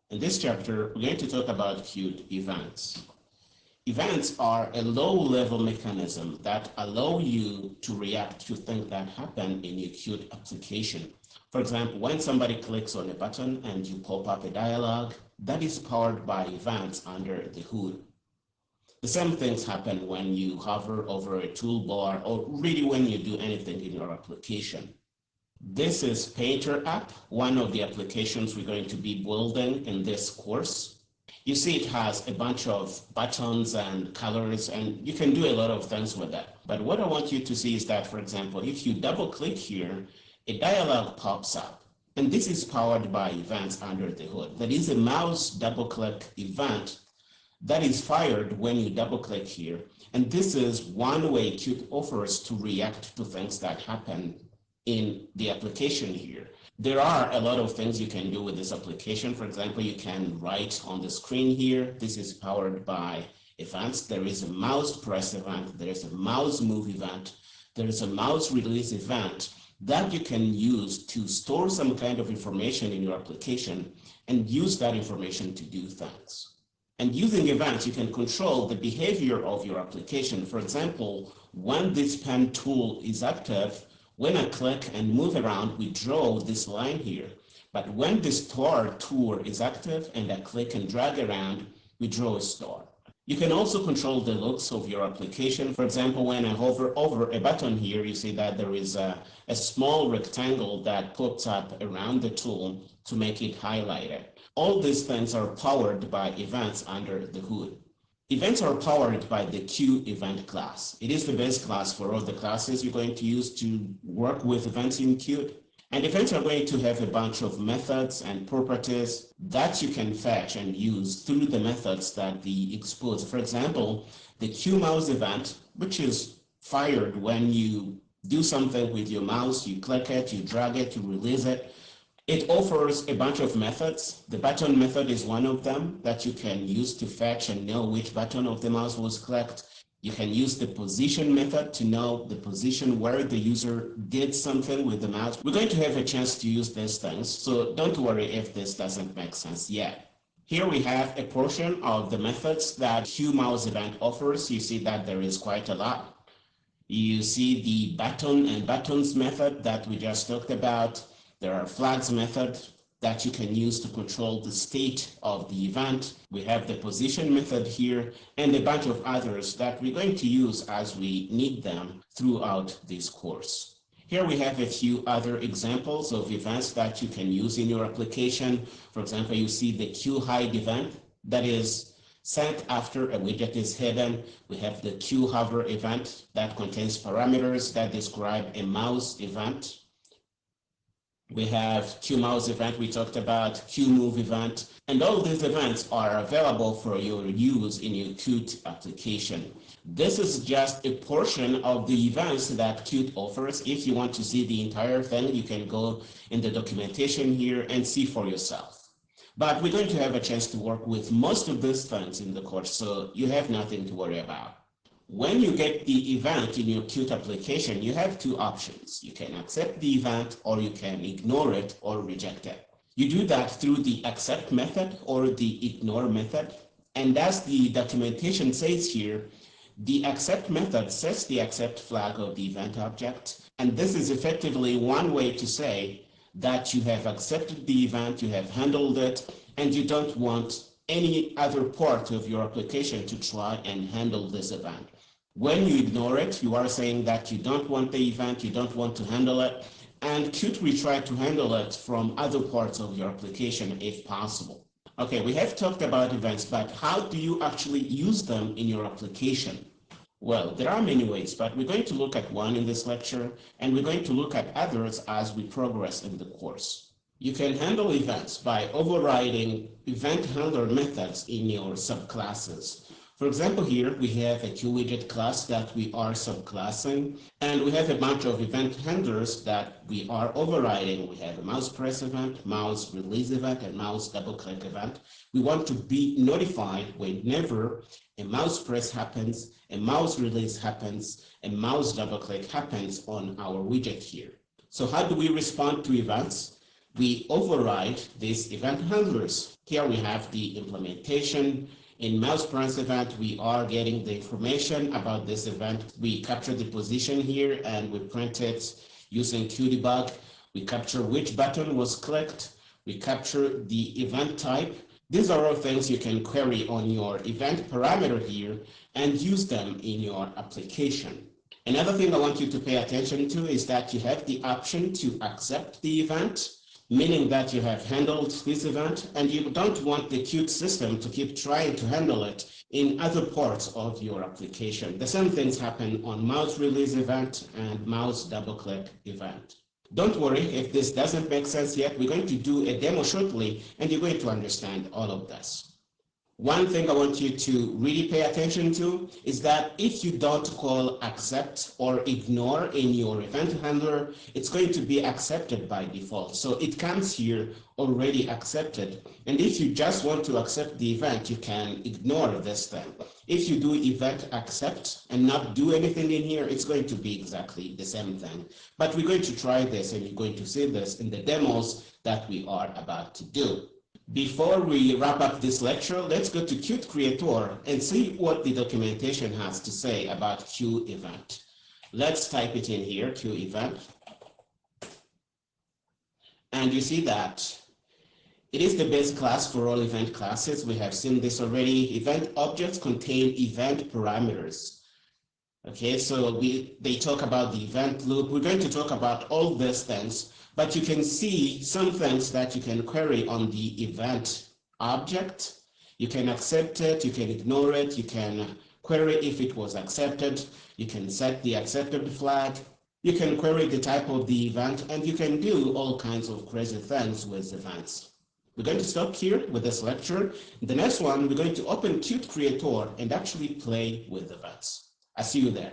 In this chapter, we're going to talk about Qt events. Events are a low-level mechanism that allow you to react to things that happen in your Qt application. For example, when somebody clicks on a button and you pop up a dialog, that is powered by events under the hood. The same things happen when you hover over a toolbar or really when you do anything in your application. This is Painter app, one of the applications we're going to be building in this course. You see it has a bunch of buttons and colors, and you can do a lot of things with that. But what I want you to see is that, for example, if you double click here, a dialog pops up. And this is powered by events under the hood. That is a mouse double click event that is fired when you double click here. And this is one way Qt offers to react to things that happen in the application here. There are a lot of things you can do with this application. For example, you can write on the screen here. This is powered by events. There is a mouse press event. There is a mouse move event. There is a mouse release event that you can use to store some kind of information in your application and use that information to do things. And using events, you can control the behavior of your application. For example, when this pen tool is active, when I click and move around, we draw this line here. But when the star tool is active and I click and drag around, we draw a star. You can also control the looks of your application. For example, when I hover over a button here, you see that there is a small rectangle that pops up around the tool to make it highlighted. All these things are powered by events under the hood. Events are powered by the Q event class. It is the base class for all the classes you're going to use to work with events in Qt. And events are going to have a bunch of methods and properties that you can fetch and use through the methods that they expose. For example, the QMouse event, which is fired when you do something with your mouse, you click it, you drag it, you release it. It offers a bunch of methods. The button method is one of them that you can use to fetch and know which button of the mouse was clicked. You can use the position method to know the position where the user did something with the mouse. We're going to have a chance to use these things, so don't worry if this doesn't make sense yet. Here we have a portion of the methods that QMouse event offers. You see that there is quite a lot. You see the button and buttons method that we just talked about. There are flags method that you can use to control the state of the event. We have the position method here and a bunch of others that we're going to use as we need them throughout this course. Here we have a few other examples of events that you can use in your application. For example, you see the QHide event that is sent after a widget is hidden. We have the QHover event that contains parameters that describe a mouse event. We have QMouse event we talked about, QMove event, and all these events are available for your use in your Qt application. This is just a portion of the events that Qt offers. If you want to see the entire thing, you can go in the documentation here and see for yourself. But we're going to have a chance to work with most of these things in the course, so you have nothing to worry about. When you get the event in your Qt application, you have two options. You can accept the event or you can ignore it or reject it. You do that through the accept method or the ignore method. And as the documentation says here, the accept method sets the accept flag of the event object. And this is effectively one way to say that you have accepted the event, you have handled it, and you don't want any other part of your application to try and handle this event. When you ignore it, you are saying that you don't want the event, you don't want to handle it, and Qt will try to handle it from other parts of your application if possible. Okay, we have talked about events, but how do you actually use them in your application? Well, there are many ways, but we're going to look at one in this lecture, and we're going to look at others as we progress in the course. You can handle events by overriding event handler methods in your subclasses. For example, here we have a QWidget class that we are subclassing, and we have a bunch of event handlers that we are overriding. We have a mouse press event, mouse release event, and mouse double click event. We want to be notified whenever a mouse press happens, a mouse release happens, a mouse double click happens on our widget here. So how do we respond to events? we override these event handlers. Here we have the implementation. In mouse parents event, we are getting the information about this event. We capture the position here and we print it using QDebug. We capture which button was clicked. We capture the event type. These are all things you can query on your event parameter here and use them in your application. Another thing I want you to pay attention to is that you have the option to accept the event, meaning that you have handled this event and you don't want the Qt system to keep trying to handle it in other parts of your application. The same things happen on mouse release event and mouse double click event. Don't worry if this doesn't make sense yet. We're going to do a demo shortly and you're going to understand all of this. One thing I want you to really pay attention to is that if you don't call accept or ignore in your event handler, it's going to be accepted by default. So it comes here already accepted. And if you just want to accept the event, you can ignore this thing. If you do event accept and not do anything in here, it's going to be exactly the same thing. But we're going to try this and you're going to see this in the demos that we are about to do. Before we wrap up this lecture, let's go to Qt Creator and see what the documentation has to say about QEvent. Let's type it in here, QEvent. And you see that it is the base class for all event classes. We have seen this already. Event objects contain event parameters. Okay, so they talk about the event loop. We're going to talk about all these things, but you can see some things that you can query on the event object. You can accept it, you can ignore it, you can query if it was accepted, you can set the accepted flag, you can query the type of the event, and you can do all kinds of crazy things with events. We're going to stop here with this lecture. In the next one, we're going to open Qt Creator and actually play with events. I see you there.